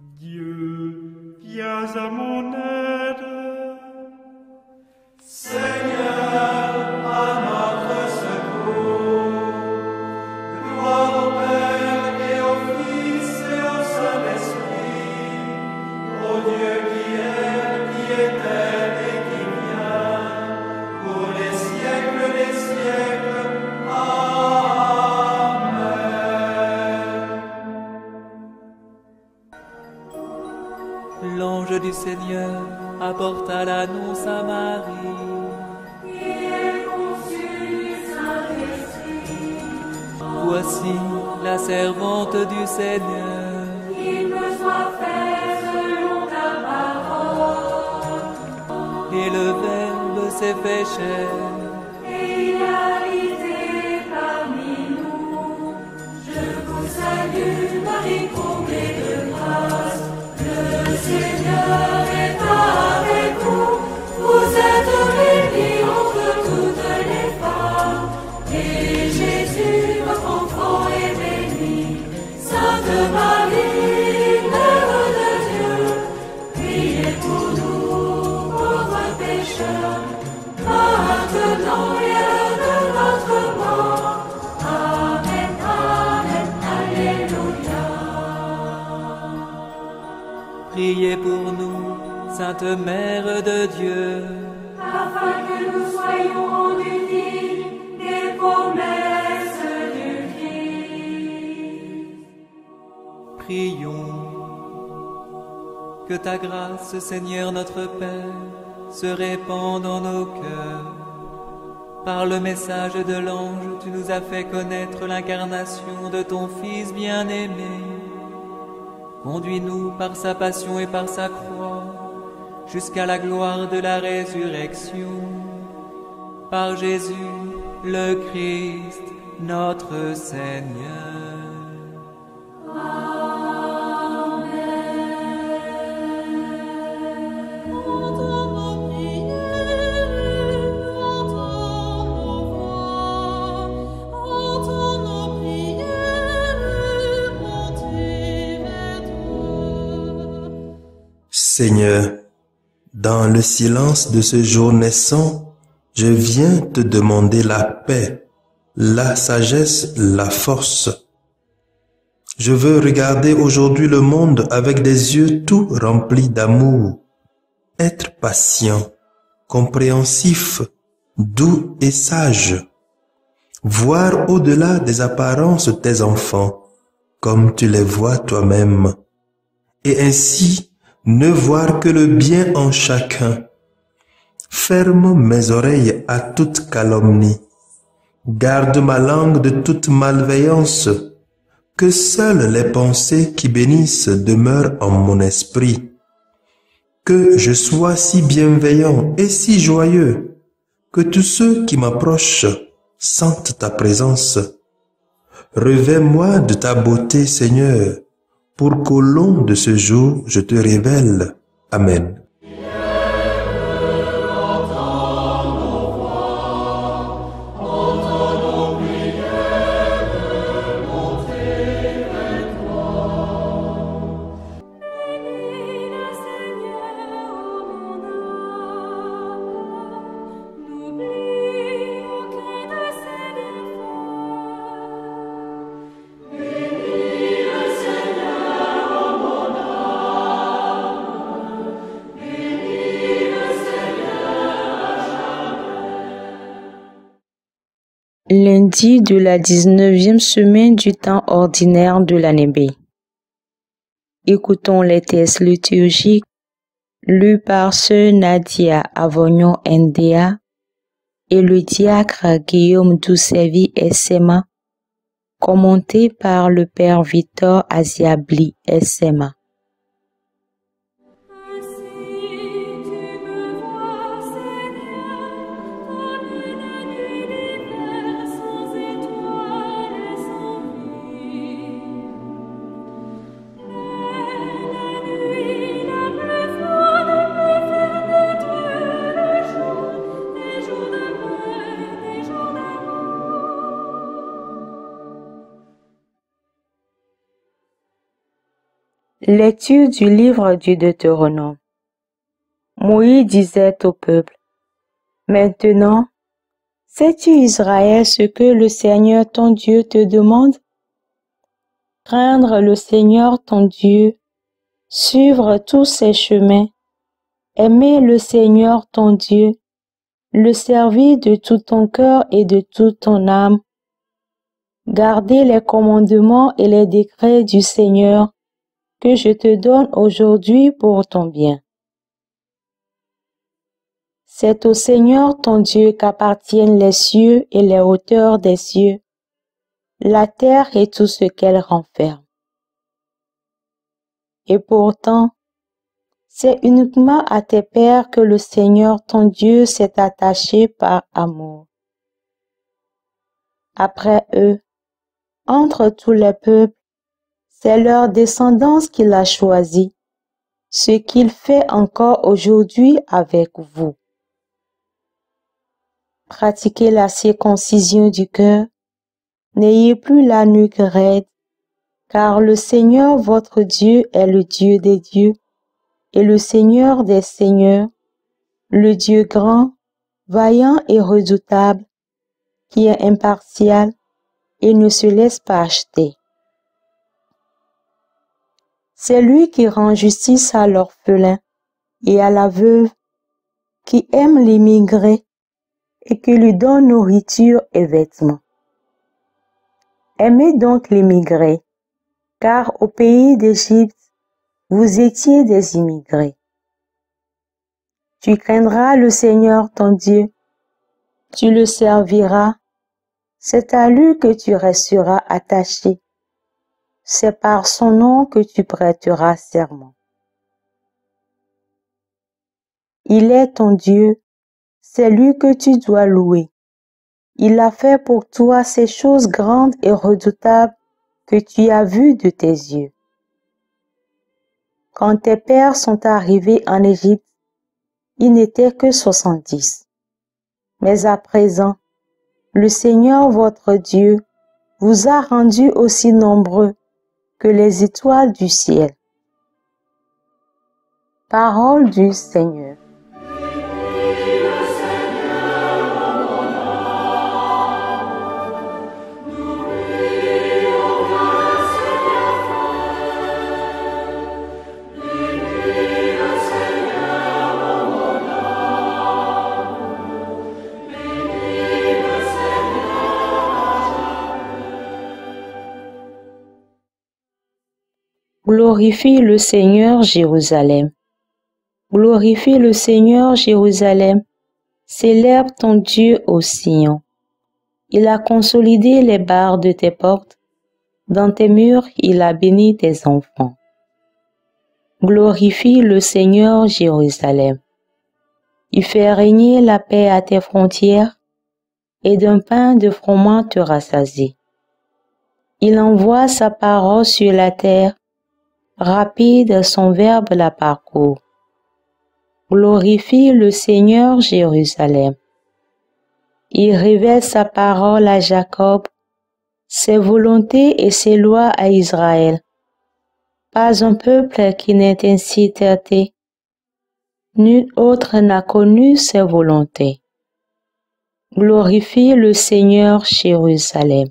Dieu, viens à mon aide. Seigneur, à notre secours. Gloire au Père et au Fils et au Saint-Esprit, au Dieu qui était et qui vient, pour les siècles des siècles. Amen. L'ange du Seigneur apporta l'annonce à Marie. Voici la servante du Seigneur. Qu'il me soit fait selon ta parole. Et le Verbe s'est fait chair. Et il a habité parmi nous. Je vous salue, Marie comblée de grâce. Le Seigneur est avec vous. Vous êtes bénie entre toutes les femmes. Et Jésus, votre enfant, est béni. Sainte Marie, Mère de Dieu, priez pour nous, pauvres pécheurs, maintenant et à l'heure de notre mort. Amen, Amen, Alléluia. Priez pour nous, Sainte Mère de Dieu. Afin que nous soyons rendus dignes des promesses du Christ. Prions. Que ta grâce, Seigneur notre Père, se répande dans nos cœurs. Par le message de l'ange, tu nous as fait connaître l'incarnation de ton Fils bien-aimé. Conduis-nous par sa passion et par sa croix, jusqu'à la gloire de la résurrection. Par Jésus, le Christ, notre Seigneur. Seigneur, dans le silence de ce jour naissant, je viens te demander la paix, la sagesse, la force. Je veux regarder aujourd'hui le monde avec des yeux tout remplis d'amour, être patient, compréhensif, doux et sage, voir au-delà des apparences tes enfants, comme tu les vois toi-même, et ainsi ne voir que le bien en chacun. Ferme mes oreilles à toute calomnie. Garde ma langue de toute malveillance. Que seules les pensées qui bénissent demeurent en mon esprit. Que je sois si bienveillant et si joyeux, que tous ceux qui m'approchent sentent ta présence. Revêts-moi de ta beauté, Seigneur, pour qu'au long de ce jour, je te révèle. Amen. Lundi de la 19e semaine du temps ordinaire de l'année B. Écoutons les textes liturgiques lus par Sœur Nadia Avognon Ndea et le diacre Guillaume Doucevi SMA, commentés par le Père Victor Aziabli SMA. Lecture du livre du Deutéronome. Moïse disait au peuple, « Maintenant, sais-tu Israël ce que le Seigneur ton Dieu te demande? Craindre le Seigneur ton Dieu, suivre tous ses chemins, aimer le Seigneur ton Dieu, le servir de tout ton cœur et de toute ton âme, garder les commandements et les décrets du Seigneur que je te donne aujourd'hui pour ton bien. C'est au Seigneur ton Dieu qu'appartiennent les cieux et les hauteurs des cieux, la terre et tout ce qu'elle renferme. Et pourtant, c'est uniquement à tes pères que le Seigneur ton Dieu s'est attaché par amour. Après eux, entre tous les peuples, c'est leur descendance qu'il a choisie, ce qu'il fait encore aujourd'hui avec vous. Pratiquez la circoncision du cœur, n'ayez plus la nuque raide, car le Seigneur votre Dieu est le Dieu des dieux et le Seigneur des seigneurs, le Dieu grand, vaillant et redoutable, qui est impartial et ne se laisse pas acheter. C'est lui qui rend justice à l'orphelin et à la veuve, qui aime l'immigré et qui lui donne nourriture et vêtements. Aimez donc l'immigré, car au pays d'Égypte, vous étiez des immigrés. Tu craindras le Seigneur ton Dieu, tu le serviras, c'est à lui que tu resteras attaché, c'est par son nom que tu prêteras serment. Il est ton Dieu, c'est lui que tu dois louer. Il a fait pour toi ces choses grandes et redoutables que tu as vues de tes yeux. Quand tes pères sont arrivés en Égypte, ils n'étaient que 70. Mais à présent, le Seigneur votre Dieu vous a rendus aussi nombreux que les étoiles du ciel. Parole du Seigneur. Glorifie le Seigneur Jérusalem. Glorifie le Seigneur Jérusalem. Célèbre ton Dieu au Sion. Il a consolidé les barres de tes portes. Dans tes murs, il a béni tes enfants. Glorifie le Seigneur Jérusalem. Il fait régner la paix à tes frontières et d'un pain de froment te rassasie. Il envoie sa parole sur la terre. Rapide, son verbe la parcourt. Glorifie le Seigneur Jérusalem. Il révèle sa parole à Jacob, ses volontés et ses lois à Israël. Pas un peuple qui n'ait ainsi traité. Nul autre n'a connu ses volontés. Glorifie le Seigneur Jérusalem.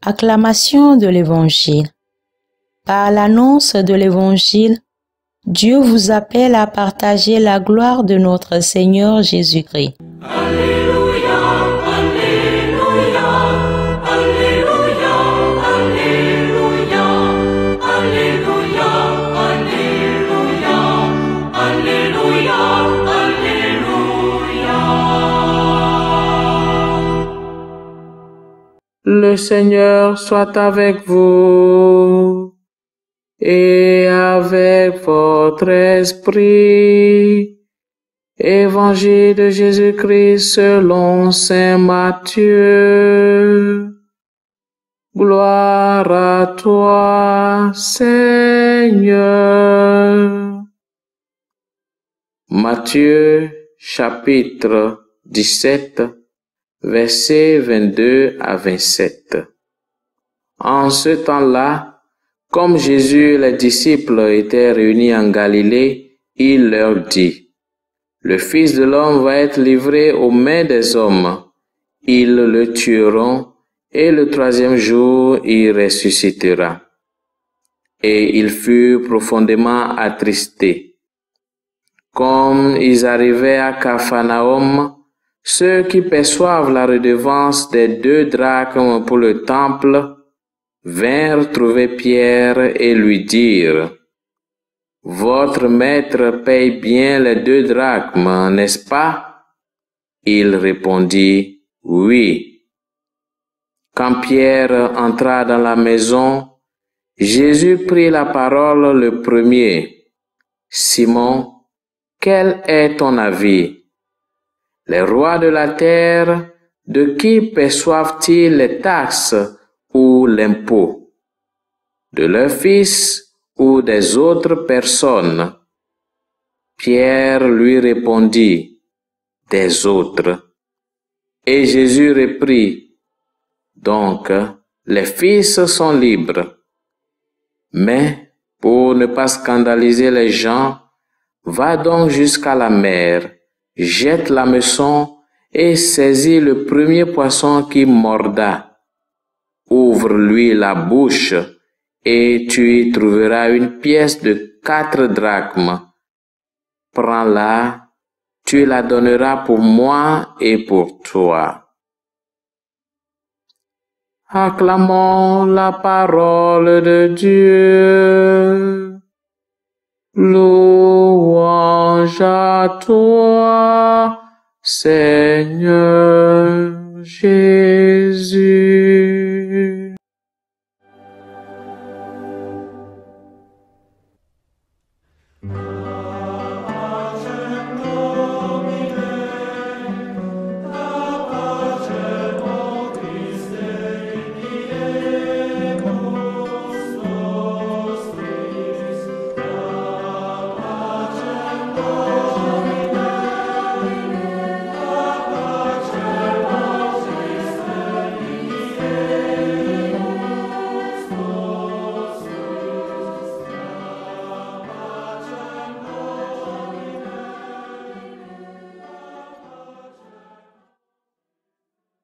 Acclamation de l'Évangile. Par l'annonce de l'Évangile, Dieu vous appelle à partager la gloire de notre Seigneur Jésus-Christ. Alléluia, Alléluia, Alléluia, Alléluia, Alléluia, Alléluia, Alléluia, Alléluia. Le Seigneur soit avec vous et avec votre esprit. Évangile de Jésus-Christ selon saint Matthieu. Gloire à toi, Seigneur. Matthieu chapitre 17, versets 22 à 27. En ce temps-là, comme Jésus et les disciples étaient réunis en Galilée, il leur dit: le Fils de l'homme va être livré aux mains des hommes. Ils le tueront et le troisième jour il ressuscitera. Et ils furent profondément attristés. Comme ils arrivaient à Capharnaüm, ceux qui perçoivent la redevance des 2 drachmes pour le temple vinrent trouver Pierre et lui dirent: votre maître paye bien les 2 drachmes, n'est-ce pas? Il répondit: oui. Quand Pierre entra dans la maison, Jésus prit la parole le premier. Simon, quel est ton avis? Les rois de la terre, de qui perçoivent-ils les taxes ou l'impôt? De leurs fils ou des autres personnes? Pierre lui répondit: des autres. Et Jésus reprit: donc, les fils sont libres. Mais, pour ne pas scandaliser les gens, va donc jusqu'à la mer, jette l'hameçon et saisis le premier poisson qui mordra. Ouvre-lui la bouche et tu y trouveras une pièce de 4 drachmes. Prends-la, tu la donneras pour moi et pour toi. Acclamons la parole de Dieu. Louange à toi, Seigneur Jésus.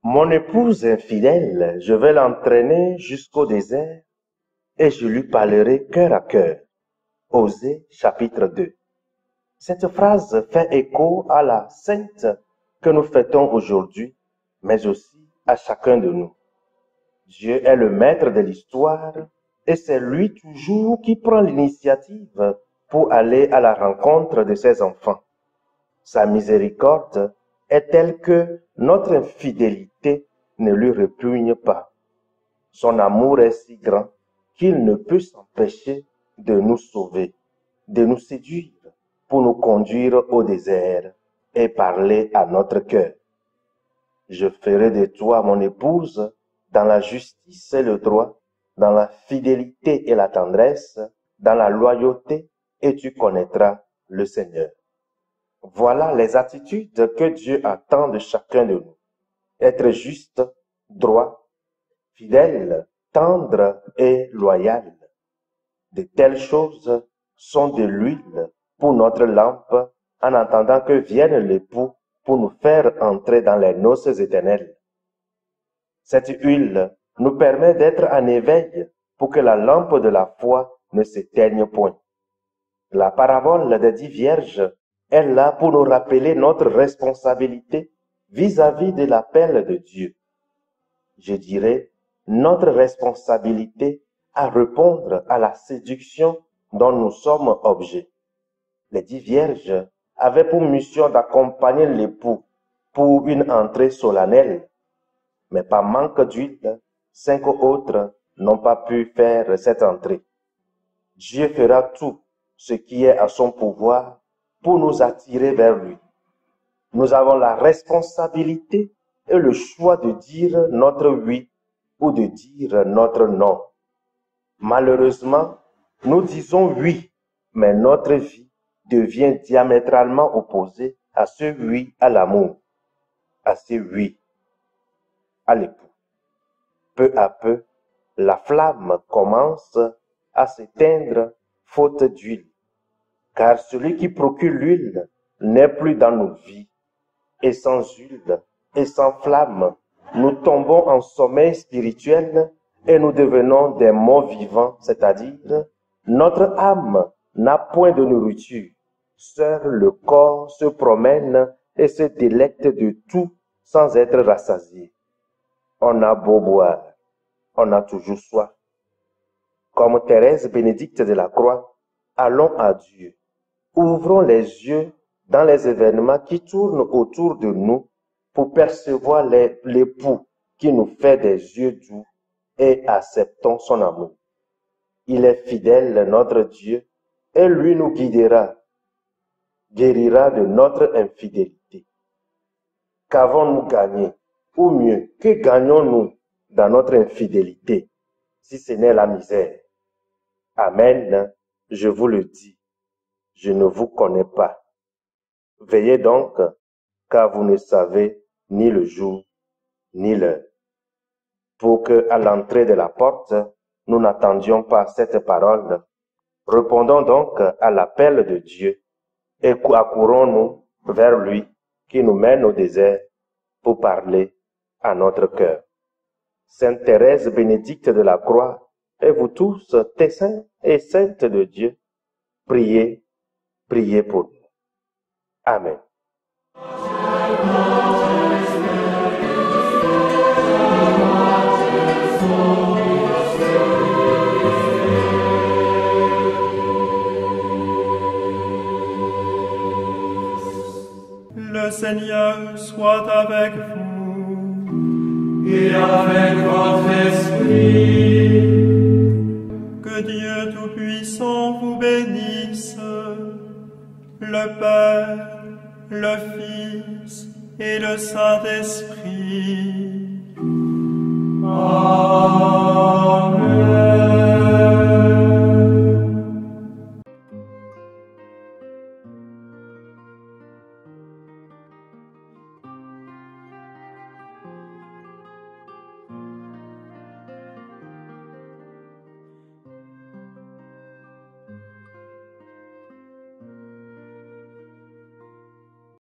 Mon épouse infidèle, je vais l'entraîner jusqu'au désert et je lui parlerai cœur à cœur. Osée chapitre 2. Cette phrase fait écho à la sainte que nous fêtons aujourd'hui, mais aussi à chacun de nous. Dieu est le maître de l'histoire et c'est lui toujours qui prend l'initiative pour aller à la rencontre de ses enfants. Sa miséricorde est telle que notre infidélité ne lui répugne pas. Son amour est si grand qu'il ne peut s'empêcher de nous sauver, de nous séduire pour nous conduire au désert et parler à notre cœur. Je ferai de toi mon épouse dans la justice et le droit, dans la fidélité et la tendresse, dans la loyauté, et tu connaîtras le Seigneur. Voilà les attitudes que Dieu attend de chacun de nous. Être juste, droit, fidèle, tendre et loyal. De telles choses sont de l'huile pour notre lampe en attendant que vienne l'époux pour nous faire entrer dans les noces éternelles. Cette huile nous permet d'être en éveil pour que la lampe de la foi ne s'éteigne point. La parabole des 10 vierges est là pour nous rappeler notre responsabilité vis-à-vis de l'appel de Dieu. Je dirais notre responsabilité à répondre à la séduction dont nous sommes objets. Les 10 vierges avaient pour mission d'accompagner l'époux pour une entrée solennelle, mais par manque d'huile, 5 autres n'ont pas pu faire cette entrée. Dieu fera tout ce qui est à son pouvoir pour nous attirer vers lui. nous avons la responsabilité et le choix de dire notre oui ou de dire notre non. Malheureusement, nous disons oui, mais notre vie devient diamétralement opposée à ce oui à l'amour, à ce oui à l'époux. Peu à peu, la flamme commence à s'éteindre faute d'huile, car celui qui procure l'huile n'est plus dans nos vies, et sans huile et sans flamme, nous tombons en sommeil spirituel et nous devenons des morts vivants, c'est-à-dire notre âme n'a point de nourriture. Seul le corps se promène et se délecte de tout sans être rassasié. On a beau boire, on a toujours soif. Comme Thérèse Bénédicte de la Croix, allons à Dieu. Ouvrons les yeux dans les événements qui tournent autour de nous pour percevoir l'époux qui nous fait des yeux doux et acceptons son amour. Il est fidèle, notre Dieu, et lui nous guidera, guérira de notre infidélité. Qu'avons-nous gagné? Ou mieux, que gagnons-nous dans notre infidélité, si ce n'est la misère? Amen, je vous le dis, je ne vous connais pas. Veillez donc, car vous ne savez ni le jour, ni l'heure. Pour que, à l'entrée de la porte, nous n'attendions pas cette parole, répondons donc à l'appel de Dieu et accourons-nous vers lui qui nous mène au désert pour parler à notre cœur. Sainte Thérèse Bénédicte de la Croix, et vous tous, tes saints et saintes de Dieu, priez, priez pour nous. Amen. Le Seigneur soit avec vous. Et avec votre esprit. Que Dieu Tout-Puissant vous bénisse, le Père, le Fils et le Saint-Esprit.